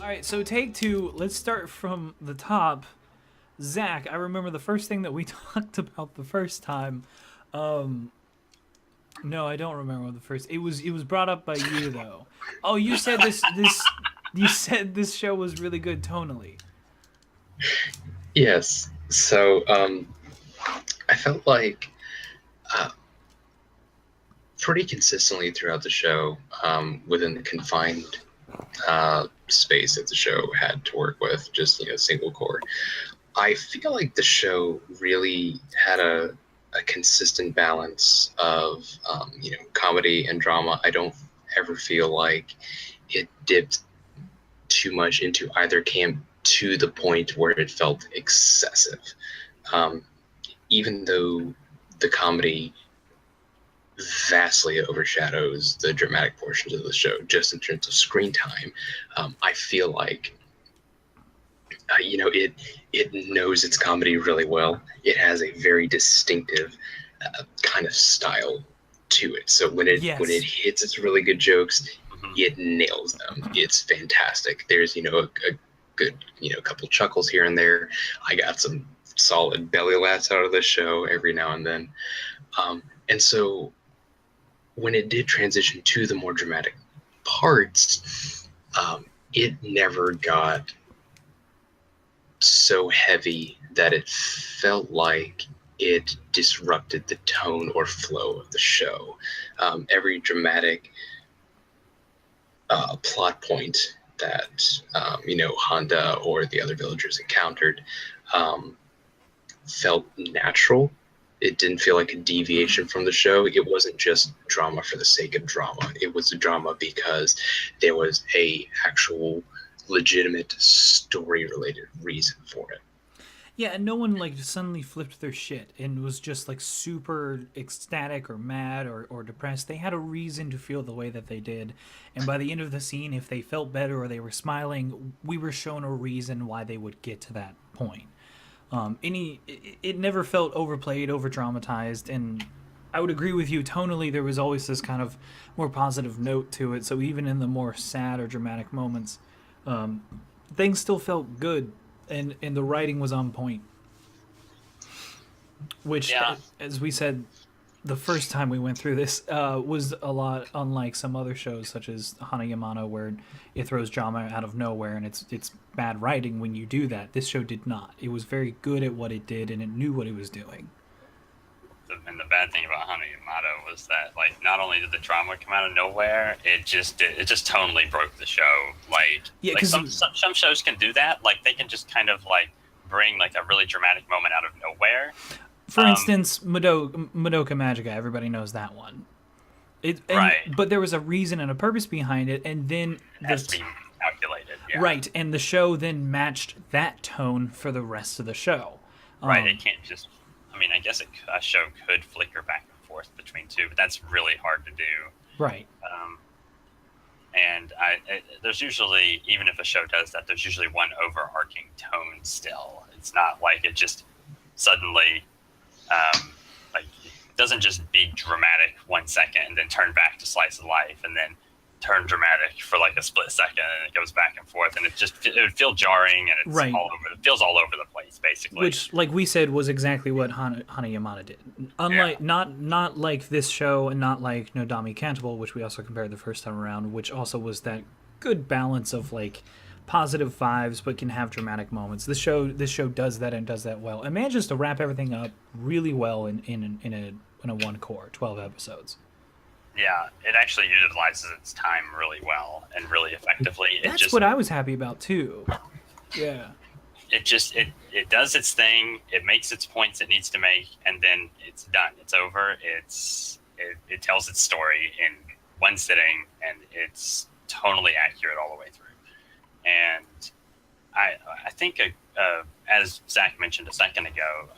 All right, so take two. Let's start from the top. Zach, I remember the first thing that we talked about the first time. Um, no, I don't remember the first. It was brought up by you though. Oh, you said this. You said this show was really good tonally. Yes. So I felt like uh, pretty consistently throughout the show, within the confined space that the show had to work with, just single core. I feel like the show really had a consistent balance of comedy and drama. I don't ever feel like it dipped too much into either camp to the point where it felt excessive. Um, Even though the comedy vastly overshadows the dramatic portions of the show, just in terms of screen time, I feel like it knows its comedy really well. It has a very distinctive kind of style to it. So when it Yes. hits its really good jokes, Mhm. it nails them. It's fantastic. There's a good couple chuckles here and there. I got some solid belly laughs out of this show every now and then. And so when it did transition to the more dramatic parts, it never got so heavy that it felt like it disrupted the tone or flow of the show. Every dramatic plot point that Handa or the other villagers encountered um, felt natural. It didn't feel like a deviation from the show. It wasn't just drama for the sake of drama. It was a drama because there was a actual legitimate story related reason for it. Yeah, and no one like suddenly flipped their shit and was just like super ecstatic or mad or depressed. They had a reason to feel the way that they did. And by the end of the scene, if they felt better or they were smiling, we were shown a reason why they would get to that point. It never felt overplayed, over dramatized, and I would agree with you. Tonally, there was always this kind of more positive note to it. So even in the more sad or dramatic moments, things still felt good, and the writing was on point. Which, Yeah, as we said the first time we went through this, was a lot unlike some other shows, such as Hana Yamano, where it throws drama out of nowhere, and it's bad writing when you do that. This show did not. It was very good at what it did, and it knew what it was doing. and the bad thing about Honey Yamato was that like not only did the drama come out of nowhere, it just totally broke the show. Yeah, Like because some shows can do that. Like they can just kind of like bring like a really dramatic moment out of nowhere. for Um, instance, Madoka Magica, everybody knows that one. right. But there was a reason and a purpose behind it, and then It has to be calculated. Yeah. right, and the show then matched that tone for the rest of the show. Right. Um, It can't just. I mean, I guess a show could flicker back and forth between two, but that's really hard to do. right. Um, and there's usually, even if a show does that, there's usually one overarching tone still. It's not like it just suddenly, like, it doesn't just be dramatic 1 second and then turn back to slice of life and then turn dramatic for like a split second and it goes back and forth and it would feel jarring and it's Right. all over. It feels all over the place basically. Which, like we said, was exactly what Hana Yamada did. Unlike Yeah. not like this show, and not like Nodami Cantabile, which we also compared the first time around, which also was that good balance of like positive vibes but can have dramatic moments. This show does that and does that well. It manages to wrap everything up really well in a one core 12 episodes. Yeah, it actually utilizes its time really well and really effectively. That's what I was happy about too. Yeah. It does its thing. It makes its points it needs to make, and then it's done. It's over. It tells its story in one sitting, and it's totally accurate all the way through. And I think as Zach mentioned a second ago,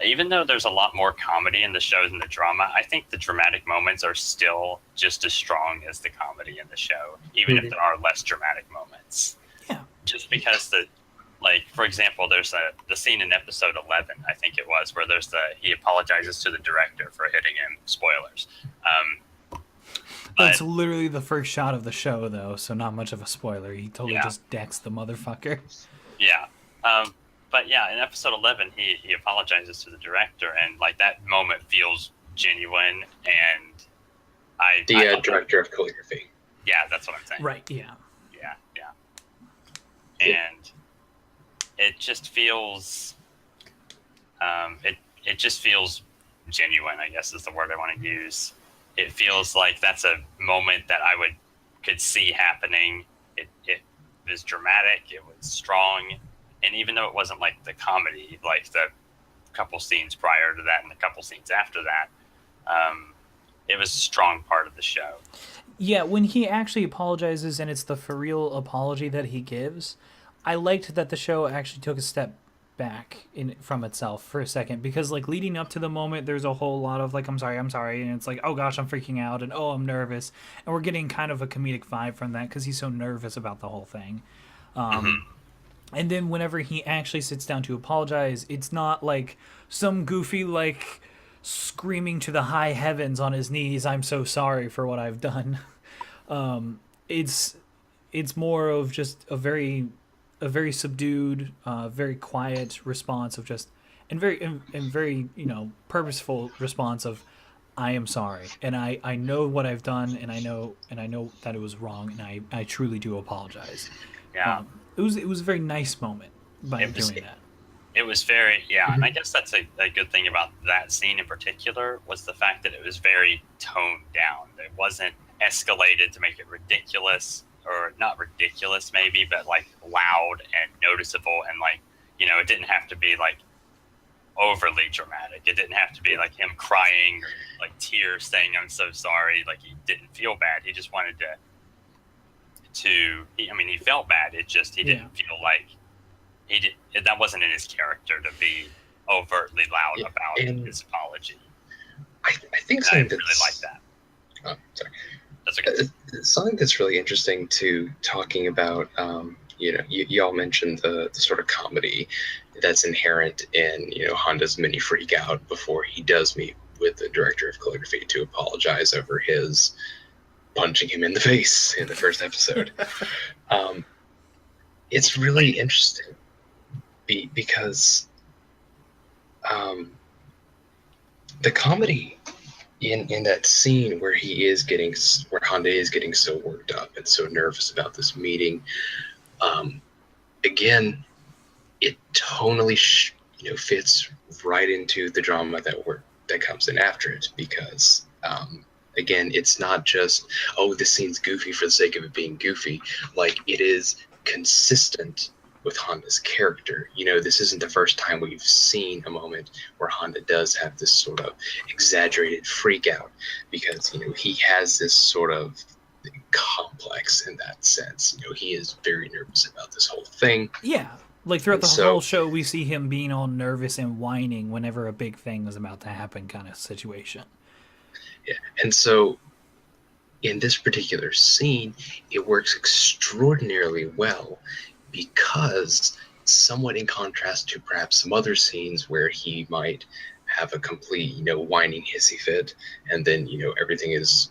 even though there's a lot more comedy in the show than the drama, I think the dramatic moments are still just as strong as the comedy in the show, even if there are less dramatic moments. Yeah. Just because like for example, there's the scene in episode 11, I think it was, where he apologizes to the director for hitting him. Spoilers. That's literally the first shot of the show, though, so not much of a spoiler. He totally Yeah. just decks the motherfucker. Yeah. But yeah, in episode 11, he apologizes to the director, and like that moment feels genuine. And I director of calligraphy. Yeah, that's what I'm saying. Right. Yeah. Yeah. And it just feels, it just feels genuine, I guess is the word I want to use. It feels like that's a moment that I could see happening. It was dramatic. It was strong. And even though it wasn't like the comedy, like the couple scenes prior to that and the couple scenes after that, it was a strong part of the show. Yeah, when he actually apologizes and it's the for real apology that he gives, I liked that the show actually took a step back from itself for a second, because like leading up to the moment there's a whole lot of like I'm sorry, and it's like, oh gosh, I'm freaking out, and oh, I'm nervous, and we're getting kind of a comedic vibe from that because he's so nervous about the whole thing. And then whenever he actually sits down to apologize, it's not like some goofy like screaming to the high heavens on his knees, I'm so sorry for what I've done. It's more of just a very subdued, very quiet response of just, and very purposeful response of, I am sorry, and I know what I've done, and I know that it was wrong, and I truly do apologize. Yeah. It was a very nice moment by doing that. It was very, and I guess that's a good thing about that scene in particular, was the fact that it was very toned down. It wasn't escalated to make it ridiculous, or not ridiculous maybe, but like loud and noticeable, and like, it didn't have to be like overly dramatic. It didn't have to be like him crying or like tears saying I'm so sorry, like he didn't feel bad. He just wanted he felt bad. It just, he didn't feel like that wasn't in his character to be overtly loud about his apology. I think I really like that. Oh, sorry. That's okay. Something that's really interesting to talking about, you all mentioned the sort of comedy that's inherent in, Honda's mini freak out before he does meet with the director of calligraphy to apologize over his punching him in the face in the first episode. It's really interesting because the comedy in that scene where Handa is getting so worked up and so nervous about this meeting, again, it tonally fits right into the drama that comes in after it, because again, it's not just, oh, this scene's goofy for the sake of it being goofy. Like, it is consistent with Honda's character. This isn't the first time we've seen a moment where Handa does have this sort of exaggerated freak out, because, he has this sort of complex in that sense. He is very nervous about this whole thing. Yeah. Like throughout the whole show, we see him being all nervous and whining whenever a big thing is about to happen, kind of situation. Yeah. And so in this particular scene, it works extraordinarily well, because somewhat in contrast to perhaps some other scenes where he might have a complete, whining hissy fit, and then, everything is,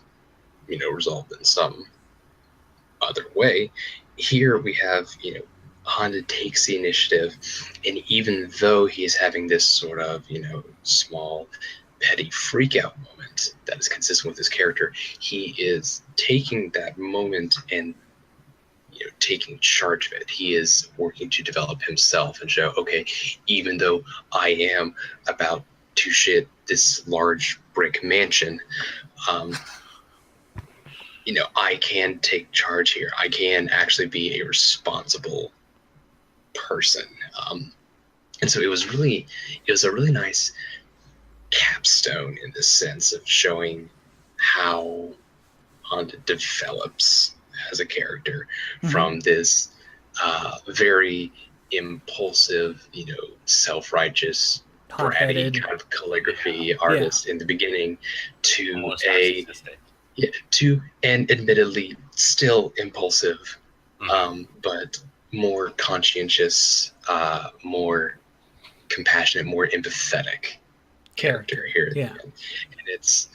resolved in some other way. Here we have, Handa takes the initiative, and even though he's having this sort of, small, petty freak-out moment that is consistent with his character, he is taking that moment and taking charge of it. He is working to develop himself and show, okay, even though I am about to shit this large brick mansion, I can take charge here. I can actually be a responsible person. And so it was a really nice capstone in the sense of showing how Handa develops as a character from this very impulsive, self-righteous, bratty kind of calligraphy artist in the beginning to an admittedly still impulsive, but more conscientious, more compassionate, more empathetic character here. Yeah. And it's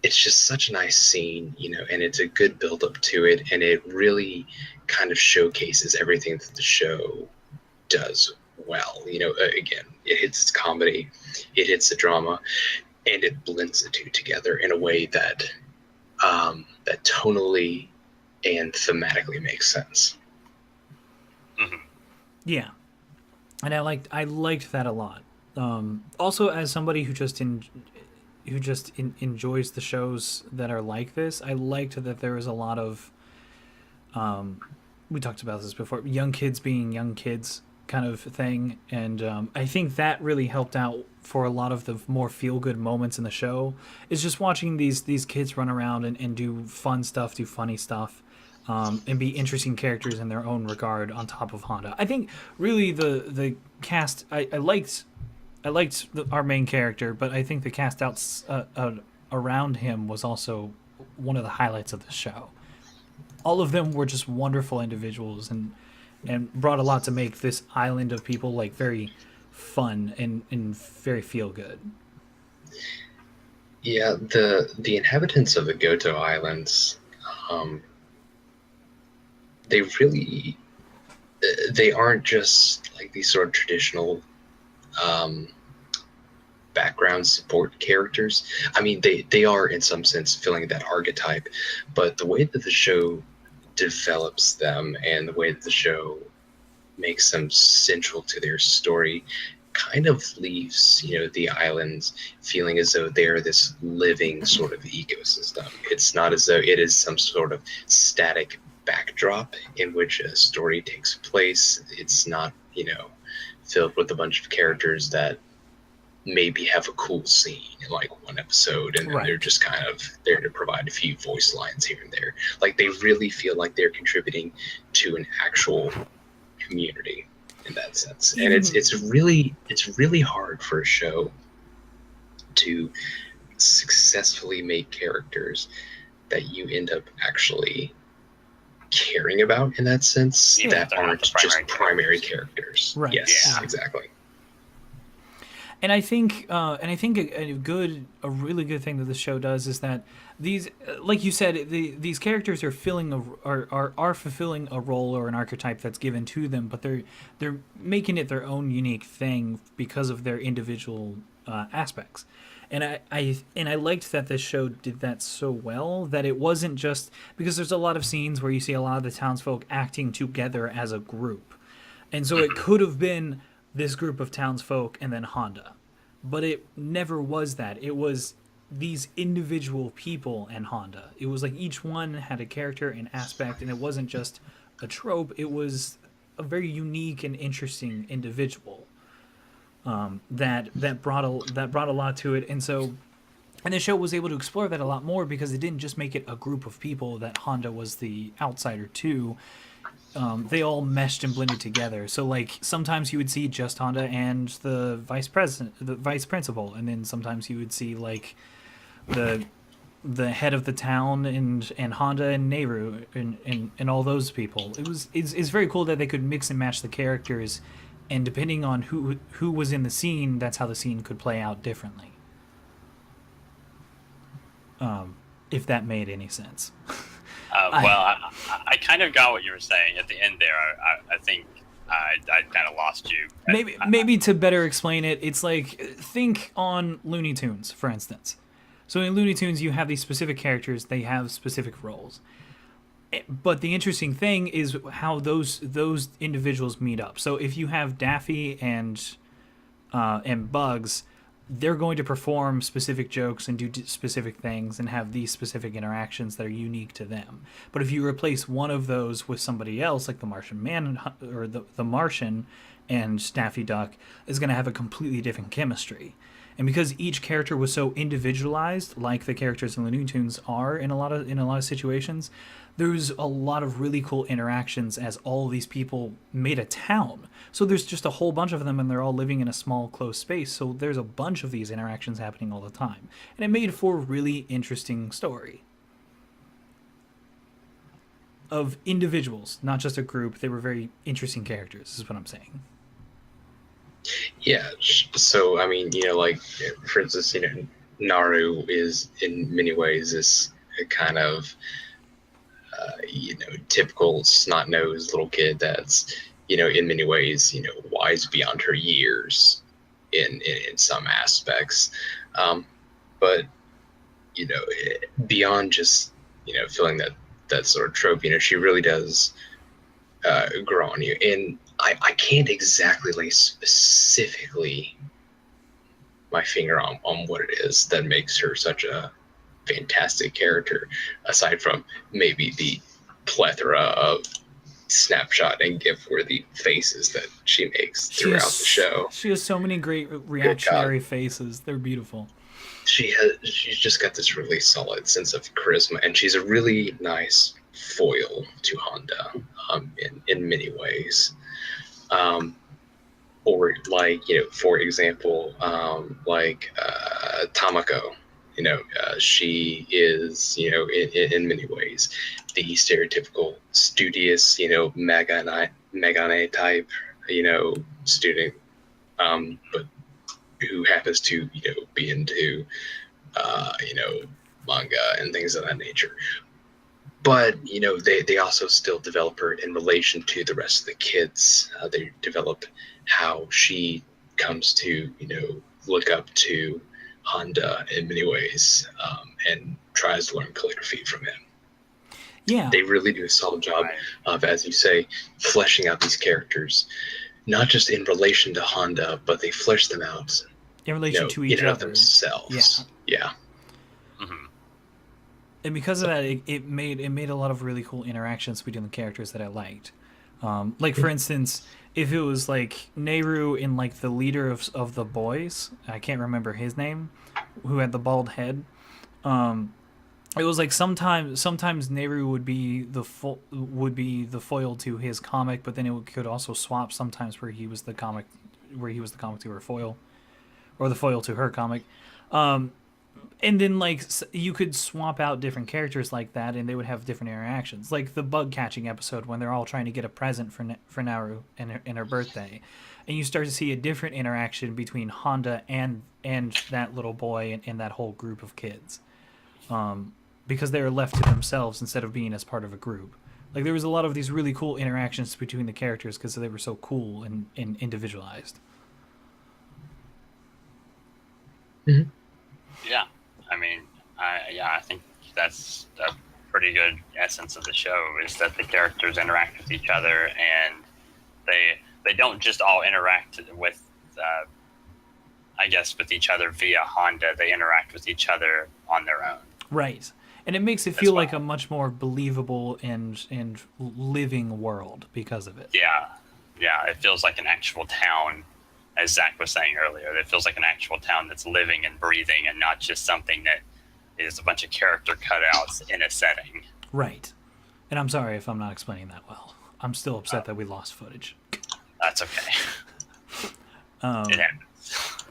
it's just such a nice scene, and it's a good build up to it, and it really kind of showcases everything that the show does well. Again, it hits its comedy, it hits the drama, and it blends the two together in a way that that tonally and thematically makes sense. Mm-hmm. Yeah, and I liked that a lot. Also, as somebody who just enjoys the shows that are like this, I liked that there was a lot of we talked about this before, young kids being young kids kind of thing, and I think that really helped out for a lot of the more feel good moments in the show. Is just watching these kids run around and do fun stuff, do funny stuff. And be interesting characters in their own regard on top of Honda. I think really the cast I liked our main character, but I think the cast outs around him was also one of the highlights of the show. All of them were just wonderful individuals and brought a lot to make this island of people like very fun and very feel good. Yeah, the inhabitants of the Goto Islands, they really they aren't just like these sort of traditional background support characters. I mean, they are in some sense filling that archetype, but the way that the show develops them and the way that the show makes them central to their story kind of leaves the islands feeling as though they're this living sort of ecosystem. It's not as though it is some sort of static backdrop in which a story takes place. It's not filled with a bunch of characters that maybe have a cool scene in like one episode, and then Right. they're just kind of there to provide a few voice lines here and there. Like they really feel like they're contributing to an actual community in that sense. And it's really hard for a show to successfully make characters that you end up actually caring about in that sense, Even if that they're not aren't the just primary characters. characters. Right. Yes, Yeah. exactly. And I think a really good thing that the show does is that these, like you said, these characters are are fulfilling a role or an archetype that's given to them, but they're making it their own unique thing because of their individual aspects. And I liked that this show did that so well that it wasn't just because there's a lot of scenes where you see a lot of the townsfolk acting together as a group, and so it could have been this group of townsfolk and then Honda. But it never was that. It was these individual people and Honda. It was like each one had a character and aspect, and it wasn't just a trope. It was a very unique and interesting individual that brought a lot to it. And the show was able to explore that a lot more because it didn't just make it a group of people that Honda was the outsider to. They all meshed and blended together. So like sometimes you would see just Honda and the vice principal, and then sometimes you would see like the head of the town and Honda and Nehru and all those people. It's very cool that they could mix and match the characters, and depending on who was in the scene, that's how the scene could play out differently. If that made any sense. I kind of got what you were saying at the end there. I think I kind of lost you. Maybe to better explain it, it's like think on Looney Tunes, for instance. So in Looney Tunes, you have these specific characters; they have specific roles. But the interesting thing is how those individuals meet up. So if you have Daffy and Bugs, they're going to perform specific jokes and do specific things and have these specific interactions that are unique to them. But if you replace one of those with somebody else, like the Martian Man or the Martian and Daffy Duck, is going to have a completely different chemistry. And because each character was so individualized, like the characters in Looney Tunes are in a lot of situations, there's a lot of really cool interactions as all of these people made a town. So there's just a whole bunch of them, and they're all living in a small, close space. So there's a bunch of these interactions happening all the time, and it made for a really interesting story of individuals, not just a group. They were very interesting characters, is what I'm saying. Yeah. So I mean, like for instance, Naru is in many ways this kind of typical snot-nosed little kid that's in many ways wise beyond her years in some aspects, but beyond just feeling that sort of trope, she really does grow on you. And I can't exactly lay specifically my finger on what it is that makes her such a fantastic character, aside from maybe the plethora of snapshot and gif worthy faces that she makes throughout the show. She has so many great reactionary faces. They're beautiful. She's just got this really solid sense of charisma, and she's a really nice foil to Handa in many ways. Or like, for example, like Tamako, she is, in many ways, the stereotypical studious, Megane type, student, but who happens to, be into, manga and things of that nature. But, they also still develop her in relation to the rest of the kids. They develop how she comes to, look up to Handa in many ways, and tries to learn calligraphy from him. Yeah. They really do a solid job of, as you say, fleshing out these characters, not just in relation to Handa, but they flesh them out in relation to each other themselves. Yeah. Mm-hmm. And because of that, it made a lot of really cool interactions between the characters that I liked. Like, for instance, if it was like Nehru in like the leader of the boys, I can't remember his name, who had the bald head. It was like sometimes Nehru would be the foil to his comic, but then it could also swap sometimes where he was the comic to her foil, or the foil to her comic. And then, like, you could swap out different characters like that, and they would have different interactions. Like the bug catching episode when they're all trying to get a present for Naru and her birthday, and you start to see a different interaction between Handa and that little boy and that whole group of kids, because they were left to themselves instead of being as part of a group. Like, there was a lot of these really cool interactions between the characters because they were so cool and individualized. Mm-hmm. Yeah. I mean, I think that's a pretty good essence of the show, is that the characters interact with each other, and they don't just all interact with, I guess, with each other via Handa. They interact with each other on their own. Right. And it makes it feel like a much more believable and living world because of it. Yeah. Yeah, it feels like an actual town. As Zack was saying earlier, it feels like an actual town that's living and breathing, and not just something that is a bunch of character cutouts in a setting. Right. And I'm sorry if I'm not explaining that well. I'm still upset that we lost footage. That's okay. It happens.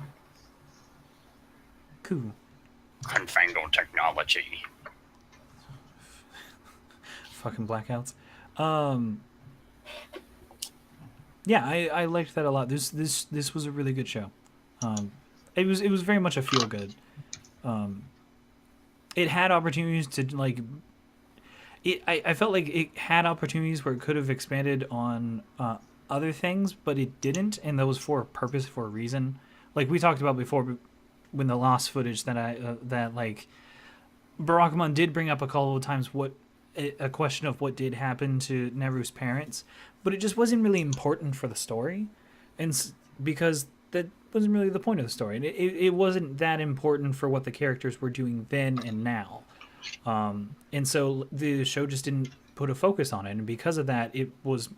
Cool. Confangled technology. Fucking blackouts. Yeah, I liked that a lot. This was a really good show. It was very much a feel good. It had opportunities to like. I felt like it had opportunities where it could have expanded on other things, but it didn't, and that was for a purpose, for a reason. Like we talked about before, when the lost footage that like Barakamon did bring up a couple of times a question of what did happen to Nehru's parents, but it just wasn't really important for the story, and because that wasn't really the point of the story, and it wasn't that important for what the characters were doing then and now, and so the show just didn't put a focus on it, and because of that, it was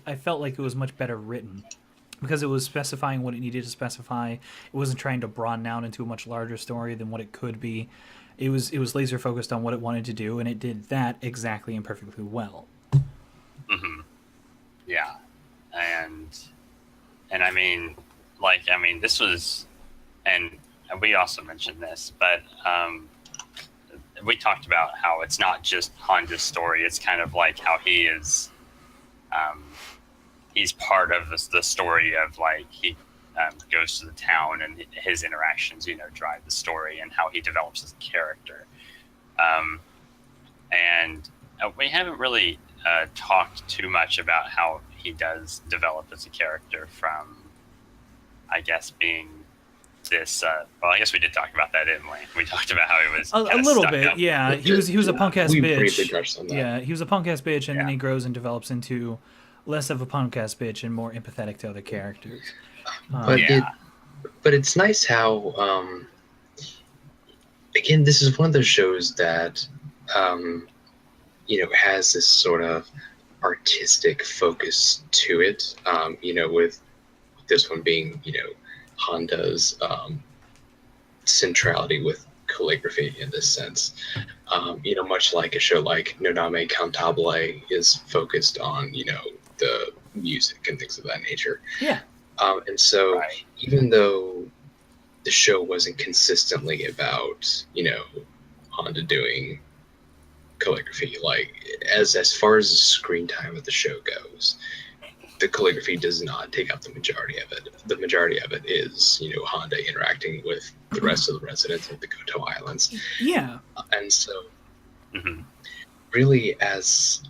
I felt like it was much better written, because it was specifying what it needed to specify. It wasn't trying to broaden out into a much larger story than what it could be. It was laser focused on what it wanted to do, and it did that exactly and perfectly well. Mm-hmm. Yeah, and I mean, this was, and we also mentioned this, but we talked about how it's not just Handa's story. It's kind of like how he is, he's part of the story of like goes to the town, and his interactions, drive the story and how he develops as a character. And we haven't really talked too much about how he does develop as a character from, I guess, being this. Well, I guess we did talk about that, didn't we? We talked about how he was a little bit, up. yeah. He was a punk ass We briefly bitch. touched on that. Yeah, he was a punk ass bitch, and then Yeah. he grows and develops into less of a punk ass bitch and more empathetic to other characters. But it's nice how, again, this is one of those shows that, has this sort of artistic focus to it. With this one being, Handa's centrality with calligraphy in this sense. Much like a show like Nodame Cantabile is focused on, the music and things of that nature. Yeah. And so even though the show wasn't consistently about, Handa doing calligraphy, like as far as the screen time of the show goes, the calligraphy does not take up the majority of it. The majority of it is, Handa interacting with the rest of the residents of the Goto Islands. Yeah. And so really as,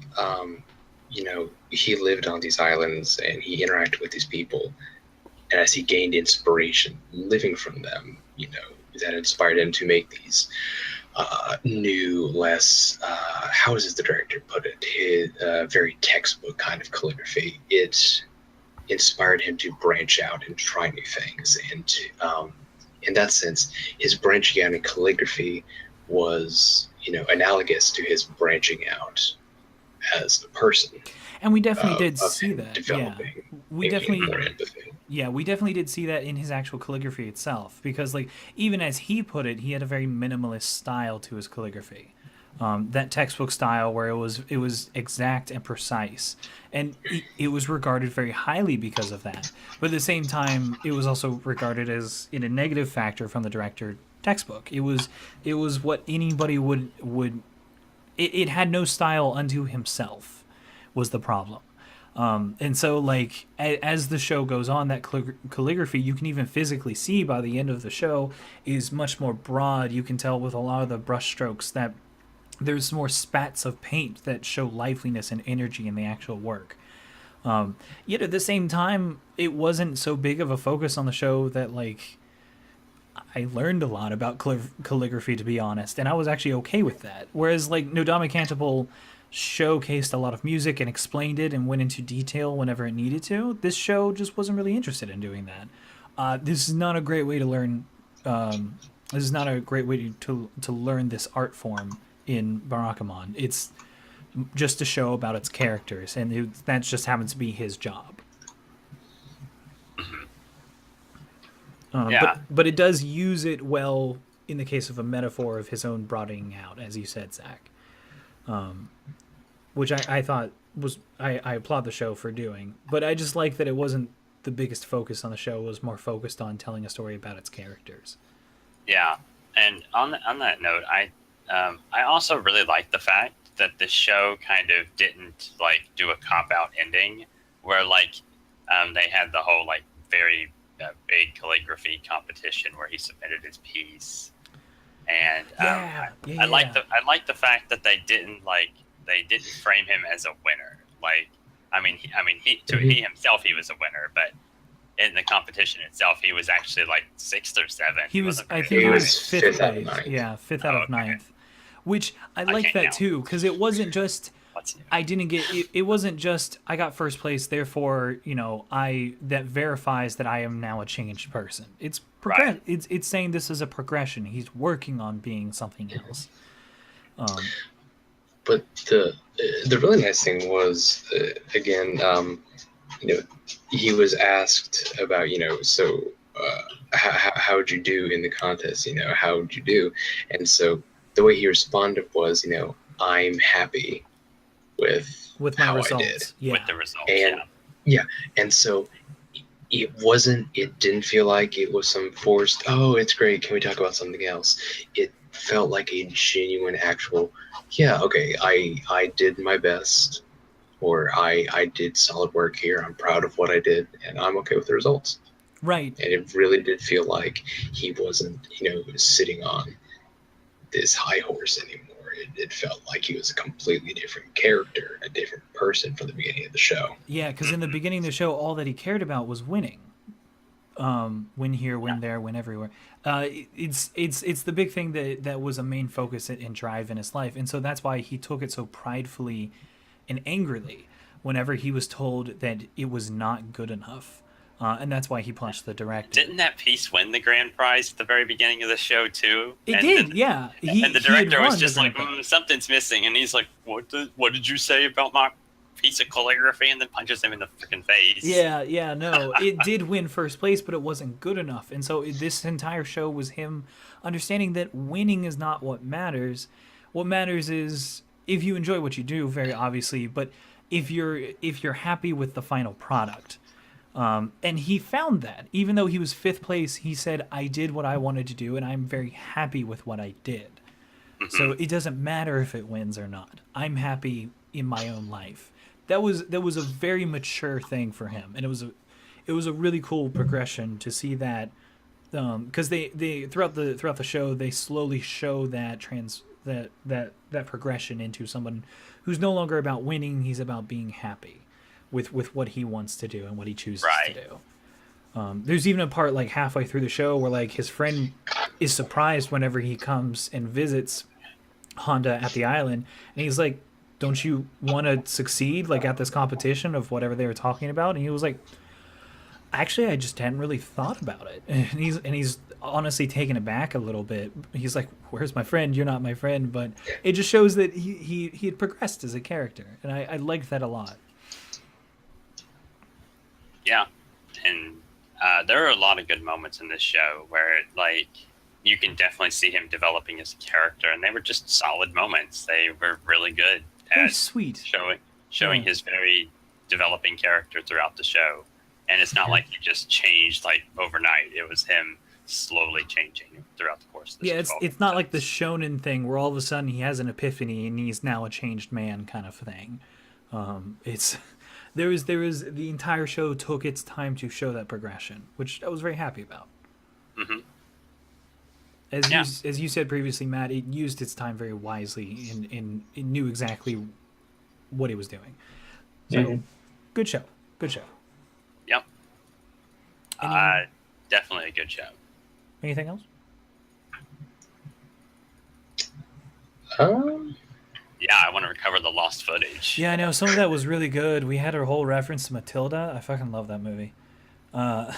he lived on these islands and he interacted with these people, and as he gained inspiration living from them, that inspired him to make these new, less, how does the director put it? His very textbook kind of calligraphy. It inspired him to branch out and try new things. And in that sense, his branching out in calligraphy was, analogous to his branching out as a person. And we definitely did see that. Developing, yeah. We definitely more empathy. Yeah, we definitely did see that in his actual calligraphy itself, because like even as he put it, he had a very minimalist style to his calligraphy. That textbook style where it was exact and precise, and it was regarded very highly because of that. But at the same time, it was also regarded as in a negative factor from the director textbook. It was what anybody would. It had no style unto himself, was the problem. And so like as the show goes on, that calligraphy you can even physically see by the end of the show is much more broad. You can tell with a lot of the brush strokes that there's more spats of paint that show liveliness and energy in the actual work. Yet at the same time, it wasn't so big of a focus on the show that like I learned a lot about calligraphy, to be honest, and I was actually okay with that. Whereas like Nodame Cantabile showcased a lot of music and explained it and went into detail whenever it needed to, this show just wasn't really interested in doing that. This is not a great way to learn. This is not a great way to learn this art form in Barakamon. It's just a show about its characters, and that just happens to be his job. But it does use it well in the case of a metaphor of his own broadening out, as you said, Zack. Which I thought was I applaud the show for doing, but I just like that it wasn't the biggest focus on the show. It was more focused on telling a story about its characters. Yeah, and on that note, I also really like the fact that the show kind of didn't like do a cop out ending where like they had the whole like very big calligraphy competition where he submitted his piece, and I like the fact that they didn't frame him as a winner. Like, he himself, he was a winner, but in the competition itself, he was actually like 6th or 7th. He was fifth place. Yeah, fifth out of ninth. Which I like that too, because it wasn't just it wasn't just I got first place, therefore that verifies that I am now a changed person. It's it's saying this is a progression. He's working on being something else. But the really nice thing was again, he was asked about how would you do in the contest? How would you do? And so the way he responded was, I'm happy with my how results. I did. Yeah. With the results. And and so it didn't feel like it was some forced, oh, it's great, can we talk about something else? It felt like a genuine actual, okay, I did my best, or I did solid work here, I'm proud of what I did, and I'm okay with the results. Right. And it really did feel like he wasn't, sitting on this high horse anymore. It felt like he was a completely different character, a different person from the beginning of the show. Yeah, because in the beginning of the show, all that he cared about was winning. Win here, Yeah. win there, win everywhere. It's the big thing that was a main focus and drive in his life, and so that's why he took it so pridefully and angrily whenever he was told that it was not good enough, and that's why he punched the director. Didn't that piece win the grand prize at the very beginning of the show too? It and did, then, yeah. And the he had director was won just the like, grand prize. something's missing, and he's like, what did you say about my piece of calligraphy? And then punches him in the freaking face. Yeah, no. It did win first place, but it wasn't good enough. And so this entire show was him understanding that winning is not what matters. What matters is if you enjoy what you do, very obviously, but if you're happy with the final product. And he found that. Even though he was fifth place, he said, I did what I wanted to do, and I'm very happy with what I did. Mm-hmm. So it doesn't matter if it wins or not. I'm happy in my own life. That was a very mature thing for him, and it was a really cool progression to see that, because they throughout the show they slowly show that that progression into someone who's no longer about winning. He's about being happy with what he wants to do and what he chooses to do. There's even a part like halfway through the show where like his friend is surprised whenever he comes and visits Handa at the island, and he's like, don't you want to succeed like at this competition of whatever they were talking about? And he was like, actually, I just hadn't really thought about it. And he's honestly taken aback a little bit. He's like, where's my friend? You're not my friend. But it just shows that he had progressed as a character, and I liked that a lot. Yeah, and there are a lot of good moments in this show where like you can definitely see him developing as a character, and they were just solid moments. They were really good Very at sweet. showing his very developing character throughout the show. And it's not like he just changed like overnight. It was him slowly changing throughout the course of the show. It's not like the shonen thing where all of a sudden he has an epiphany and he's now a changed man kind of thing. It's there was the entire show took its time to show that progression, which I was very happy about. Mm-hmm. As you said previously, Matt, it used its time very wisely and it knew exactly what it was doing. So, good show. Yep. Definitely a good show. Anything else? Yeah, I want to recover the lost footage. Yeah, I know. Some of that was really good. We had our whole reference to Matilda. I fucking love that movie. But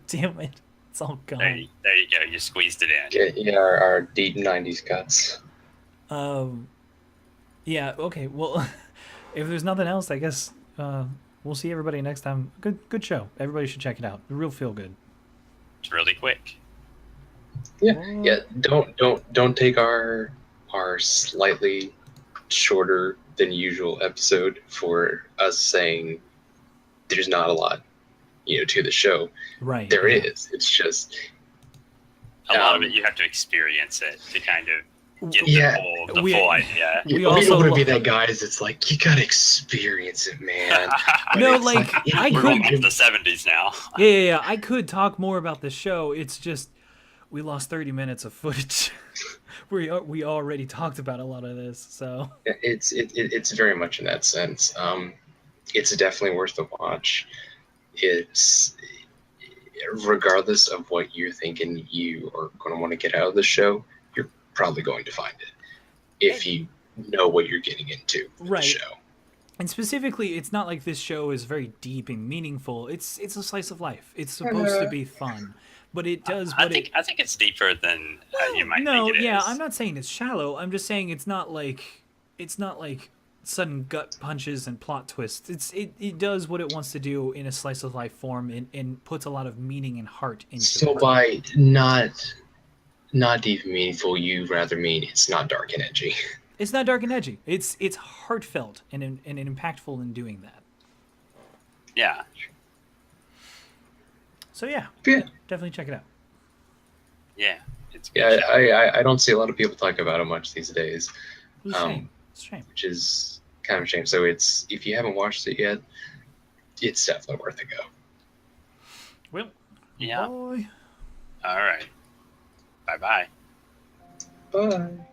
damn it. It's all gone. There you go. You squeezed it in. Yeah, our deep 90s cuts. Yeah, okay. Well, if there's nothing else, I guess we'll see everybody next time. Good show. Everybody should check it out. Real feel good. It's really quick. Yeah. Don't take our slightly shorter than usual episode for us saying there's not a lot, to the show. Right. There is. It's just a lot of it you have to experience it to kind of get the full idea. We don't want to be that guys. It's like you gotta experience it, man. No, like I We're could. going back to the 70s now. Yeah. I could talk more about the show. It's just we lost 30 minutes of footage. we already talked about a lot of this, so it's very much in that sense. It's definitely worth the watch. It's regardless of what you're thinking you are going to want to get out of the show, you're probably going to find it if you know what you're getting into with the show. And specifically, it's not like this show is very deep and meaningful. It's a slice of life. It's supposed to be fun, but it does. I think it's deeper than you might think it is. I'm not saying it's shallow. I'm just saying it's not like sudden gut punches and plot twists. It does what it wants to do in a slice of life form and puts a lot of meaning and heart into it. So by not deep and meaningful, you rather mean it's not dark and edgy. It's not dark and edgy. It's heartfelt and impactful in doing that. Yeah. So yeah, definitely check it out. Yeah, it's good. Yeah, I don't see a lot of people talk about it much these days. It's a shame. It's a shame. Which is kind of a shame. So if you haven't watched it yet, it's definitely worth a go. Well, Yeah. Bye. All right. Bye-bye. Bye.